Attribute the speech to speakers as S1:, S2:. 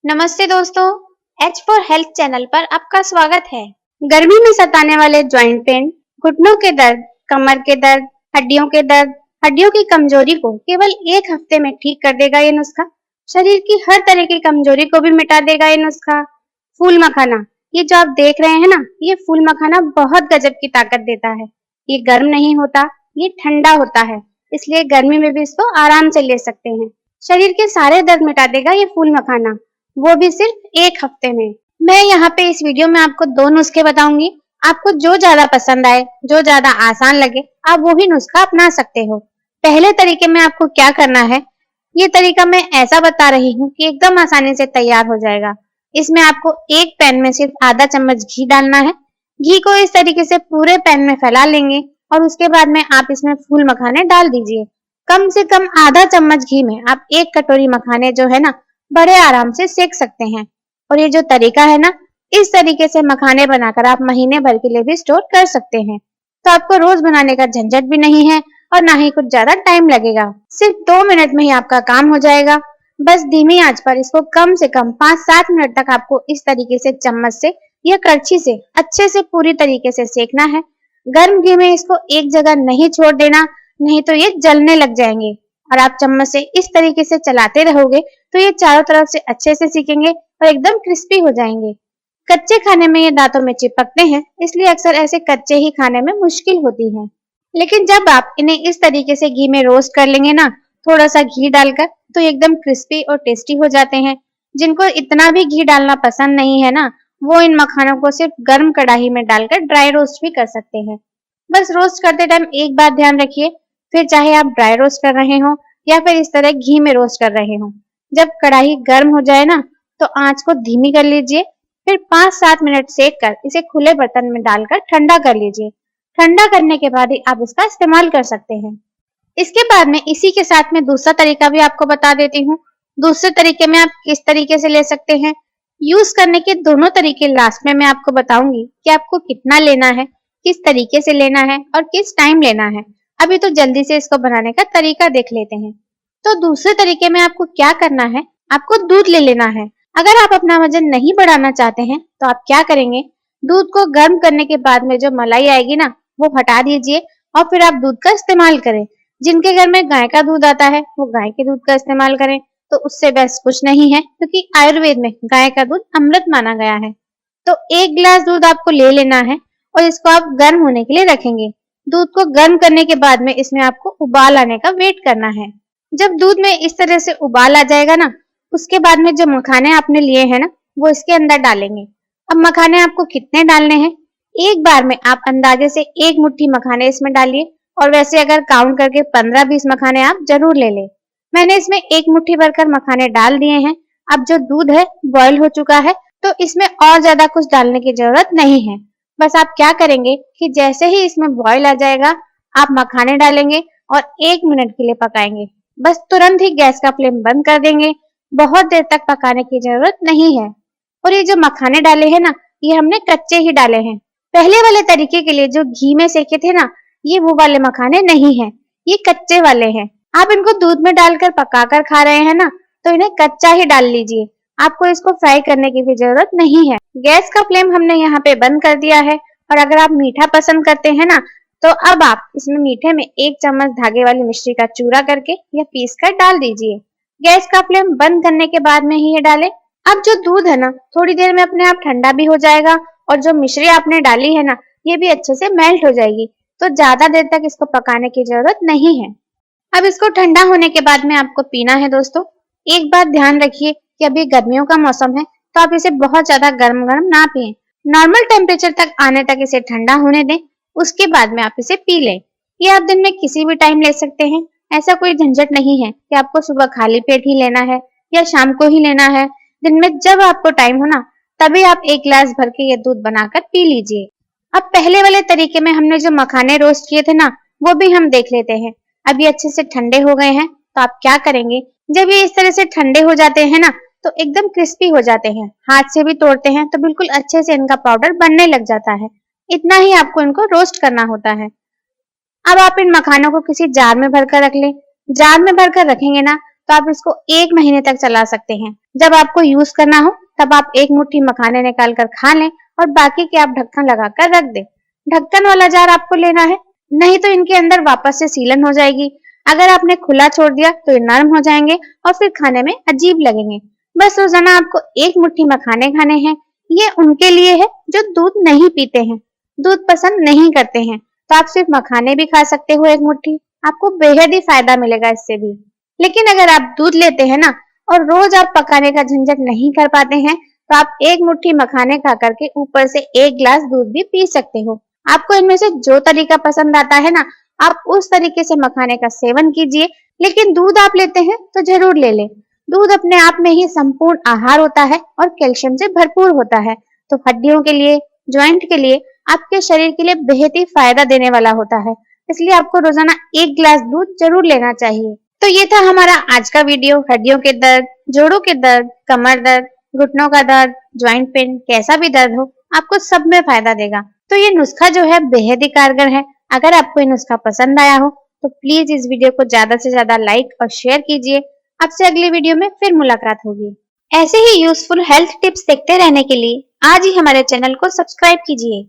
S1: नमस्ते दोस्तों, H for health channel पर आपका स्वागत है। गर्मी में सताने वाले ज्वाइंट पेन, घुटनों के दर्द, कमर के दर्द, हड्डियों की कमजोरी को केवल एक हफ्ते में ठीक कर देगा ये नुस्खा। शरीर की हर तरह की कमजोरी को भी मिटा देगा ये नुस्खा। फूल मखाना, ये जो आप देख रहे हैं ना, ये फूल मखाना बहुत गजब की ताकत देता है। ये गर्म नहीं होता, ये ठंडा होता है, इसलिए गर्मी में भी इसको आराम से ले सकते हैं। शरीर के सारे दर्द मिटा देगा ये फूल मखाना, वो भी सिर्फ एक हफ्ते में। मैं यहाँ पे इस वीडियो में आपको दो नुस्खे बताऊंगी। आपको जो ज्यादा पसंद आए, जो ज्यादा आसान लगे, आप वो ही नुस्खा अपना सकते हो। पहले तरीके में आपको क्या करना है, ये तरीका मैं ऐसा बता रही हूँ कि एकदम आसानी से तैयार हो जाएगा। इसमें आपको एक पैन में सिर्फ आधा चम्मच घी डालना है। घी को इस तरीके से पूरे पैन में फैला लेंगे और उसके बाद में आप इसमें फूल मखाने डाल दीजिए। कम से कम आधा चम्मच घी में आप एक कटोरी मखाने जो है ना, बड़े आराम से सेक सकते हैं। और ये जो तरीका है ना, इस तरीके से मखाने बनाकर आप महीने भर के लिए भी स्टोर कर सकते हैं। तो आपको रोज बनाने का झंझट भी नहीं है और ना ही कुछ ज्यादा टाइम लगेगा। सिर्फ 2 मिनट में ही आपका काम हो जाएगा। बस धीमी आंच पर इसको कम से कम 5-7 मिनट तक आपको इस तरीके से चम्मच से या करछी से अच्छे से पूरी तरीके से सेकना है। गर्म घी में इसको एक जगह नहीं छोड़ देना, नहीं तो ये जलने लग जाएंगे। और आप चम्मच से इस तरीके से चलाते रहोगे तो ये चारों तरफ से अच्छे से सीखेंगे और एकदम क्रिस्पी हो जाएंगे। कच्चे खाने में ये दांतों में चिपकते हैं, इसलिए अक्सर ऐसे कच्चे ही खाने में मुश्किल होती है। लेकिन जब आप इन्हें इस तरीके से घी में रोस्ट कर लेंगे ना, थोड़ा सा घी डालकर, तो एकदम क्रिस्पी और टेस्टी हो जाते हैं। जिनको इतना भी घी डालना पसंद नहीं है ना, वो इन मखानों को सिर्फ गर्म कढ़ाई में डालकर ड्राई रोस्ट भी कर सकते हैं। बस रोस्ट करते टाइम एक बात ध्यान रखिए, फिर चाहे आप ड्राई रोस्ट कर रहे हो या फिर इस तरह घी में रोस्ट कर रहे हो, जब कढ़ाई गर्म हो जाए ना, तो आंच को धीमी कर लीजिए। फिर 5-7 मिनट सेक कर इसे खुले बर्तन में डालकर ठंडा कर लीजिए। ठंडा करने के बाद ही आप इसका इस्तेमाल कर सकते हैं। इसके बाद में इसी के साथ में दूसरा तरीका भी आपको बता देती हूँ। दूसरे तरीके में आप किस तरीके से ले सकते हैं। यूज करने के दोनों तरीके लास्ट में मैं आपको बताऊंगी कि आपको कितना लेना है, किस तरीके से लेना है और किस टाइम लेना है। अभी तो जल्दी से इसको बनाने का तरीका देख लेते हैं। तो दूसरे तरीके में आपको क्या करना है, आपको दूध ले लेना है। अगर आप अपना वजन नहीं बढ़ाना चाहते हैं तो आप क्या करेंगे, दूध को गर्म करने के बाद में जो मलाई आएगी ना, वो हटा दीजिए और फिर आप दूध का इस्तेमाल करें। जिनके घर में गाय का दूध आता है वो गाय के दूध का इस्तेमाल करें, तो उससे बेस्ट कुछ नहीं है, क्योंकि आयुर्वेद में गाय का दूध अमृत माना गया है। तो 1 गिलास दूध आपको ले लेना है और इसको आप गर्म होने के लिए रखेंगे। दूध को गर्म करने के बाद में इसमें आपको उबाल आने का वेट करना है। जब दूध में इस तरह से उबाल आ जाएगा ना, उसके बाद में जो मखाने आपने लिए हैं ना, वो इसके अंदर डालेंगे। अब मखाने आपको कितने डालने हैं, एक बार में आप अंदाजे से 1 मुट्ठी मखाने इसमें डालिए। और वैसे अगर काउंट करके 15-20 मखाने आप जरूर ले लें। मैंने इसमें 1 मुट्ठी भरकर मखाने डाल दिए हैं। अब जो दूध है बॉयल हो चुका है, तो इसमें और ज्यादा कुछ डालने की जरूरत नहीं है। बस आप क्या करेंगे कि जैसे ही इसमें बॉयल आ जाएगा, आप मखाने डालेंगे और 1 मिनट के लिए पकाएंगे। बस तुरंत ही गैस का फ्लेम बंद कर देंगे। बहुत देर तक पकाने की जरूरत नहीं है। और ये जो मखाने डाले हैं ना, ये हमने कच्चे ही डाले हैं। पहले वाले तरीके के लिए जो घी में सेके थे ना, ये वो वाले मखाने नहीं है, ये कच्चे वाले हैं। आप इनको दूध में डालकर पकाकर खा रहे हैं ना, तो इन्हें कच्चा ही डाल लीजिए। आपको इसको फ्राई करने की भी जरूरत नहीं है। गैस का फ्लेम हमने यहाँ पे बंद कर दिया है। और अगर आप मीठा पसंद करते हैं ना, तो अब आप इसमें मीठे में 1 चम्मच धागे वाली मिश्री का चूरा करके या पीस कर डाल दीजिए। गैस का फ्लेम बंद करने के बाद में ही ये डालें। अब जो दूध है ना, थोड़ी देर में अपने आप ठंडा भी हो जाएगा और जो मिश्री आपने डाली है ना, ये भी अच्छे से मेल्ट हो जाएगी। तो ज्यादा देर तक इसको पकाने की जरूरत नहीं है। अब इसको ठंडा होने के बाद में आपको पीना है दोस्तों। एक बात ध्यान रखिए कि अभी गर्मियों का मौसम है, तो आप इसे बहुत ज्यादा गर्म गर्म ना पिए। नॉर्मल टेम्परेचर तक आने तक इसे ठंडा होने दें, उसके बाद में आप इसे पी लें। ये आप दिन में किसी भी टाइम ले सकते हैं। ऐसा कोई झंझट नहीं है कि आपको सुबह खाली पेट ही लेना है या शाम को ही लेना है। दिन में जब आपको टाइम हो ना, तभी आप 1 गिलास भर के ये दूध बनाकर पी लीजिए। अब पहले वाले तरीके में हमने जो मखाने रोस्ट किए थे ना, वो भी हम देख लेते हैं। अब ये अच्छे से ठंडे हो गए हैं, तो आप क्या करेंगे, जब ये इस तरह से ठंडे हो जाते हैं ना, तो एकदम क्रिस्पी हो जाते हैं। हाथ से भी तोड़ते हैं तो बिल्कुल अच्छे से इनका पाउडर बनने लग जाता है। इतना ही आपको इनको रोस्ट करना होता है। अब आप इन मखानों को किसी जार में भरकर रख लें। जार में भरकर रखेंगे ना, तो आप इसको 1 महीने तक चला सकते हैं। जब आपको यूज करना हो तब आप एक मुट्ठी मखाने निकाल कर खा लें और बाकी के आप ढक्कन लगाकर रख दें। ढक्कन वाला जार आपको लेना है, नहीं तो इनके अंदर वापस से सीलन हो जाएगी। अगर आपने खुला छोड़ दिया तो ये नरम हो जाएंगे और फिर खाने में अजीब लगेंगे। बस रोजाना आपको एक मुट्ठी मखाने खाने हैं। ये उनके लिए है जो दूध नहीं पीते हैं, दूध पसंद नहीं करते हैं, तो आप सिर्फ मखाने भी खा सकते हो एक मुट्ठी। आपको बेहद ही फायदा मिलेगा इससे भी। लेकिन अगर आप दूध लेते हैं ना और रोज आप पकाने का झंझट नहीं कर पाते हैं, तो आप एक मुट्ठी मखाने खा करके ऊपर से 1 गिलास दूध भी पी सकते हो। आपको इनमें से जो तरीका पसंद आता है ना, आप उस तरीके से मखाने का सेवन कीजिए। लेकिन दूध आप लेते हैं तो जरूर ले लें। दूध अपने आप में ही संपूर्ण आहार होता है और कैल्शियम से भरपूर होता है, तो हड्डियों के लिए, ज्वाइंट के लिए, आपके शरीर के लिए बेहद ही फायदा देने वाला होता है। इसलिए आपको रोजाना 1 गिलास दूध जरूर लेना चाहिए। तो ये था हमारा आज का वीडियो। हड्डियों के दर्द, जोड़ों के दर्द, कमर दर्द, घुटनों का दर्द, ज्वाइंट पेन, कैसा भी दर्द हो, आपको सब में फायदा देगा। तो ये नुस्खा जो है बेहद ही कारगर है। अगर आपको ये नुस्खा पसंद आया हो तो प्लीज इस वीडियो को ज्यादा से ज्यादा लाइक और शेयर कीजिए। आपसे अगली वीडियो में फिर मुलाकात होगी। ऐसे ही यूजफुल हेल्थ टिप्स देखते रहने के लिए आज ही हमारे चैनल को सब्सक्राइब कीजिए।